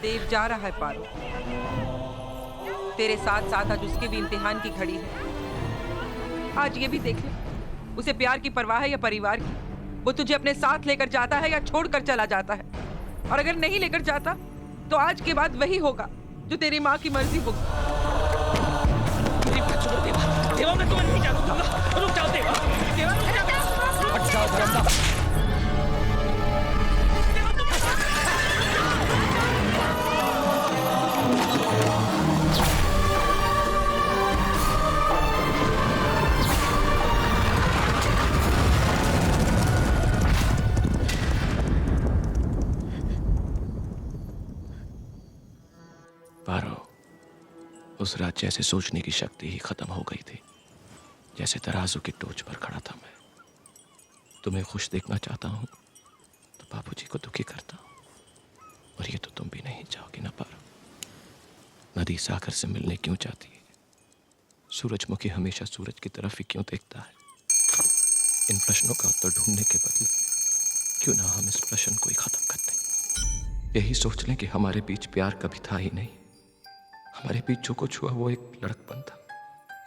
देव जा रहा है पारो। तेरे साथ साथ आज उसके भी इम्तिहान की घड़ी है। आज ये भी देख ले, उसे प्यार की परवाह है या परिवार की। वो तुझे अपने साथ लेकर जाता है या छोड़कर चला जाता है। और अगर नहीं लेकर जाता तो आज के बाद वही होगा जो तेरी माँ की मर्जी होगी। मेरी बात सुनो देवा, देवा मैं तुम्हें नहीं जाने दूंगा। रुक जाओ देवा, देवा रुक जाओ। हट जाओ धर्मदा। पारो, उस रात जैसे सोचने की शक्ति ही खत्म हो गई थी, जैसे तराजू की टोच पर खड़ा था मैं। तुम्हें खुश देखना चाहता हूं तो बाबूजी को दुखी करता हूं, और ये तो तुम भी नहीं चाहोगी ना पारो। नदी सागर से मिलने क्यों चाहती है? सूरजमुखी हमेशा सूरज की तरफ ही क्यों देखता है? इन प्रश्नों का उत्तर ढूंढने के बदले क्यों ना हम इस प्रश्न को ही खत्म कर दें। यही सोच लें कि हमारे बीच प्यार कभी था ही नहीं। हमारे बीच जो कुछ हुआ वो एक लड़कपन था।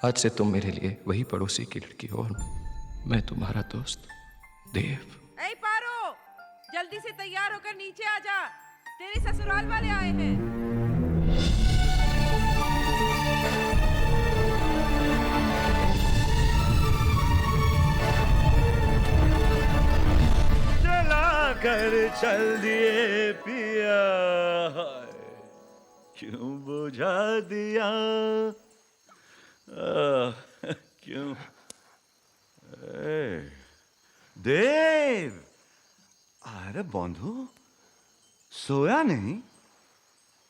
आज से तुम मेरे लिए वही पड़ोसी की लड़की हो और मैं तुम्हारा दोस्त देव। ऐ पारो, जल्दी से तैयार होकर नीचे आ जा, तेरे ससुराल वाले आए हैं। चला कर चल दिए पिया, क्यों बुझा दिया, क्यों? देव, अरे बंधु, सोया नहीं?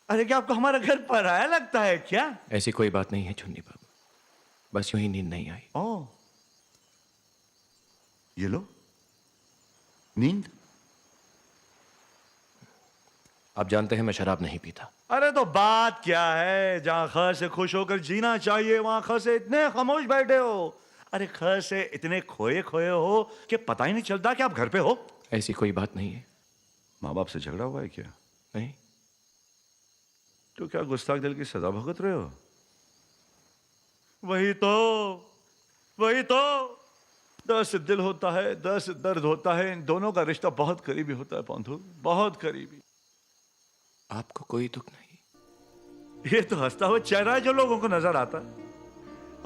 अरे क्या आपको हमारा घर पराया लगता है क्या? ऐसी कोई बात नहीं है चुन्नी बाबू, बस यूं ही नींद नहीं आई। ओ, ये लो नींद। आप जानते हैं मैं शराब नहीं पीता। अरे तो बात क्या है, जहां ख से खुश होकर जीना चाहिए वहां ख से इतने खामोश बैठे हो। अरे ख से इतने खोए खोए हो कि पता ही नहीं चलता कि आप घर पे हो। ऐसी कोई बात नहीं है। माँ बाप से झगड़ा हुआ है क्या? नहीं। तो क्या गुस्ताख दिल की सजा भुगत रहे हो? वही तो, वही तो। 10 दिल होता है, 10 दर्द होता है। इन दोनों का रिश्ता बहुत करीबी होता है बंधु, बहुत करीबी। आपको कोई दुख नहीं? ये तो हंसता हुआ चेहरा है जो लोगों को नजर आता है।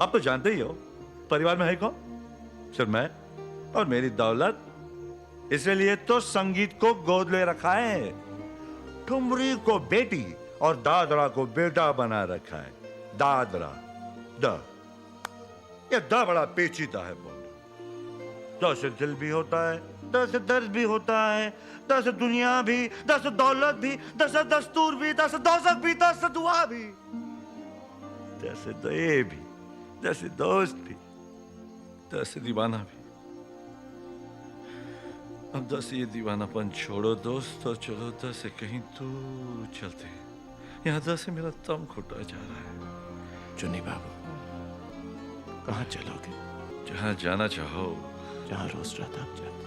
आप तो जानते ही हो परिवार में है कौन? सिर्फ मैं और मेरी दौलत। इसलिए तो संगीत को गोद ले रखा है, ठुमरी को बेटी और दादरा को बेटा बना रखा है। दादरा ये द बड़ा पेचीदा है बोल। 10 दिल भी होता है, 10 दर्द भी होता है, 10 दुनिया भी, 10 दौलत भी, 10 दस्तूर भी, 10 दोज़ख भी, 10 दुआ भी, 10 दये भी, 10 दोस्त भी, 10 दीवाना भी। अब 10 ये दीवानापन छोड़ो दोस्त, और चलो 10 से कहीं दूर चलते हैं। यहाँ 10 से मेरा दम घुटा जा रहा है। चुन्नी बाबू, कहाँ चलोगे? जहाँ जाना चाहो। जहाँ रोज रात आप जाते।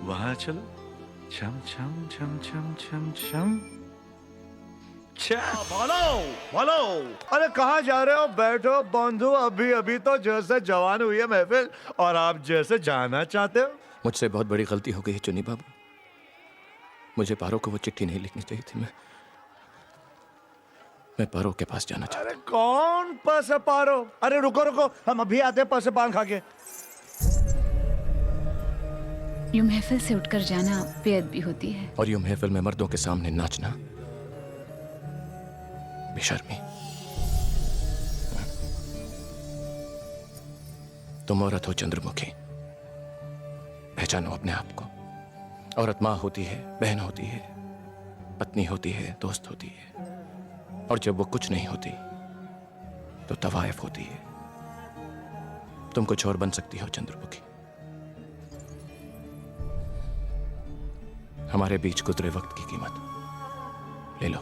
वहां चलो। छम छम छम छम छम छम। बोलो बोलो। अरे कहाँ जा रहे हो? बैठो बंधु, अभी अभी तो जैसे जवान हुई है महफिल और आप जैसे जाना चाहते हो। मुझसे बहुत बड़ी गलती हो गई है चुन्नी बाबू। मुझे पारो को वो चिट्ठी नहीं लिखनी चाहिए थी। मैं पारो के पास जाना चाहता। अरे कौन पास है पारो? अरे रुको रुको, हम अभी आते हैं पास पान खा के। यूं महफिल से उठकर जाना बेअदबी होती है। और यूं महफिल में मर्दों के सामने नाचना बेशर्मी। तुम औरत हो चंद्रमुखी, पहचानो अपने आप को। औरत माँ होती है, बहन होती है, पत्नी होती है, दोस्त होती है, और जब वो कुछ नहीं होती तो तवायफ होती है। तुम कुछ और बन सकती हो चंद्रमुखी। हमारे बीच गुजरे वक्त की कीमत ले लो।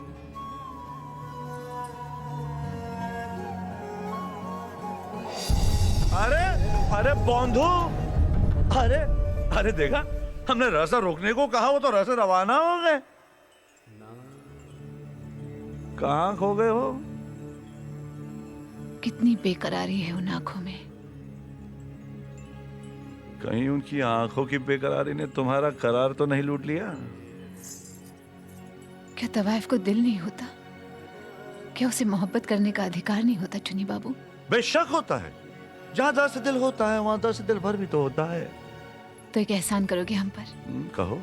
अरे अरे बंधु, अरे अरे देखा हमने रास्ता रोकने को कहा, वो तो रास्ते रवाना हो गए। कहाँ खो गए हो? कितनी बेकरारी है उन आंखों में। कहीं उनकी आंखों की बेकरारी ने तुम्हारा करार तो नहीं लूट लिया? क्या तवाइफ को दिल नहीं होता? क्या उसे मोहब्बत करने का अधिकार नहीं होता चुनी बाबू? बेशक होता है। जहाँ दर्द दिल होता है वहां दर्द दिल भर भी तो होता है। तो एक एहसान करोगे हम पर? कहो।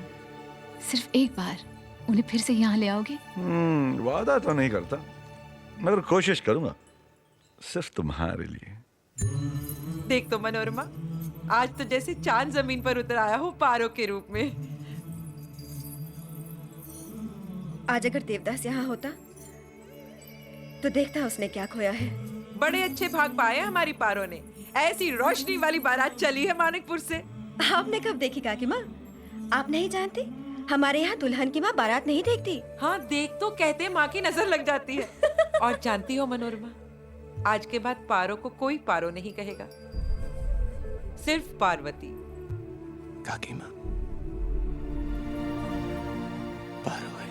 सिर्फ एक बार उन्हें फिर से यहाँ ले आओगे? वादा तो नहीं करता, मगर कोशिश करूंगा, सिर्फ तुम्हारे लिए। देख तो मनोरमा, आज तो जैसे चांद जमीन पर उतर आया हो पारो के रूप में। आज अगर देवदास यहाँ होता तो देखता उसने क्या खोया है। बड़े अच्छे भाग पाए हमारी पारो ने। ऐसी रोशनी वाली बारात चली है मानिकपुर से। आपने कब देखी काकी माँ? आप नहीं जानती, हमारे यहाँ दुल्हन की माँ बारात नहीं देखती। हाँ देख तो कहते माँ की नजर लग जाती है। और जानती हो मनोरमा, आज के बाद पारो को कोई पारो नहीं कहेगा, सिर्फ पार्वती। काकी माँ, पारो है।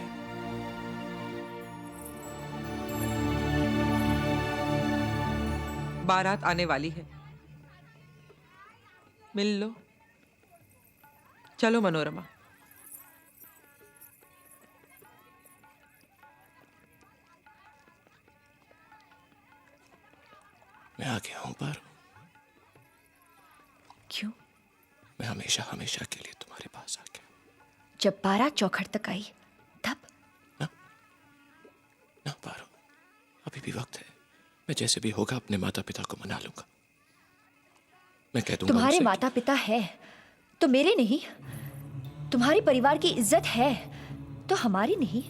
बारात आने वाली है, मिल लो। चलो मनोरमा। मैं आ गया हूं पारो। क्यों? मैं हमेशा हमेशा के लिए तुम्हारे पास आ गया। जब बारात चौखट तक आई तब? ना पारो, अभी भी वक्त है। मैं जैसे भी होगा अपने माता पिता को मना लूंगा। मैं कह दूंगा तुम्हारे उनसे माता पिता है तो मेरे नहीं। तुम्हारे परिवार की इज्जत है तो हमारी नहीं।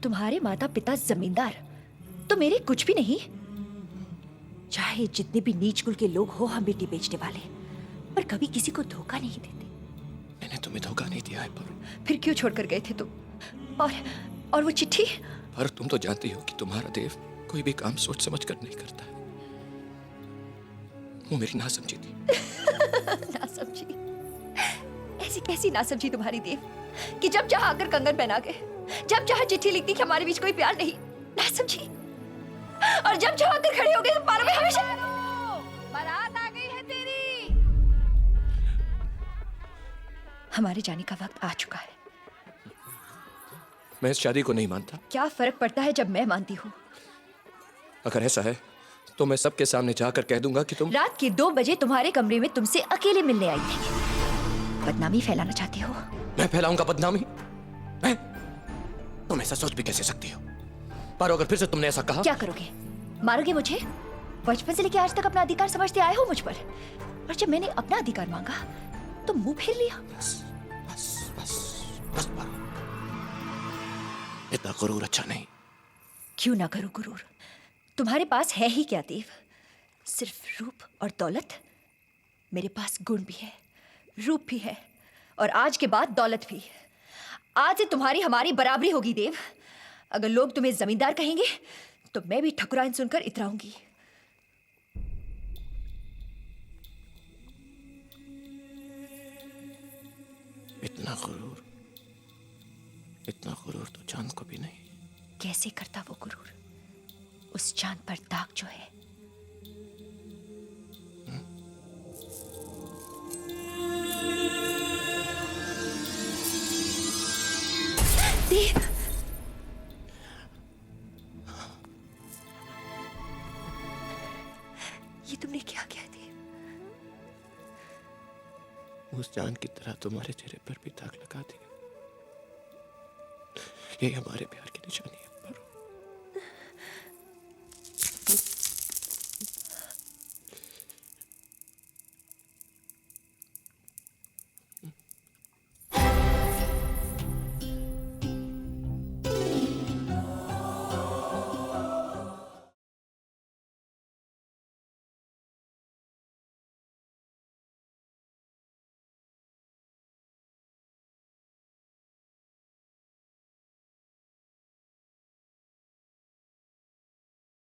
तुम्हारे माता पिता जमींदार तो मेरे कुछ भी नहीं। चाहे जितने भी नीच कुल के लोग हो हम बेटी बेचने वाले, पर कभी किसी को धोखा नहीं देते। मैंने तुम्हें धोखा नहीं दिया है पारो। फिर क्यों छोड़कर गए थे तुम? और वो चिट्ठी? पर तुम तो जानती हो कि तुम्हारा देव कोई भी काम सोच समझ कर नहीं करता है। वो मेरी नासमझी थी। नासमझी? ऐसी कैसी नासमझी तुम्हारी देव कि जब चाह आकर कंगन पहना के, जब चाह चिट्ठी लिखती कि हमारे बीच कोई प्यार नहीं। नासमझी। और जब चाह आकर खड़े हो गए तो पारो में हमेशा बारात आ गई है तेरी। हमारे जाने का वक्त आ चुका है। मैं इस शादी को नहीं मानता। क्या फर्क पड़ता है जब मैं मानती हूँ? अगर ऐसा है तो मैं सबके सामने जाकर कह दूंगा कि तुम रात के 2 बजे तुम्हारे कमरे में तुमसे अकेले मिलने आई थी। बदनामी फैलाना चाहती हो? मैं फैलाऊंगा बदनामी? मैं? तुम ऐसा सोच भी कैसे सकती हो? पर अगर फिर से तुमने ऐसा कहा, क्या करोगे? मारोगे मुझे? बचपन से लेकर आज तक अपना अधिकार समझते आए हो मुझ पर, और जब मैंने अपना अधिकार मांगा तो मुंह फेर लिया। बस बस बस बस पारो, इतना गुरूर अच्छा नहीं। क्यों ना करो गुरूर? तुम्हारे पास है ही क्या देव? सिर्फ रूप और दौलत? मेरे पास गुण भी है, रूप भी है, और आज के बाद दौलत भी। आज से तुम्हारी हमारी बराबरी होगी देव। अगर लोग तुम्हें जमींदार कहेंगे तो मैं भी ठकुराइन सुनकर इतराऊंगी। इतना गुरूर तो चांद को भी नहीं। कैसे करता वो गुरूर? उस चांद पर दाग जो है। देव, ये तुमने क्या किया देव? उस चांद की तरह तुम्हारे चेहरे पर भी दाग लगा दिया। यही हमारे प्यार की निशानी है।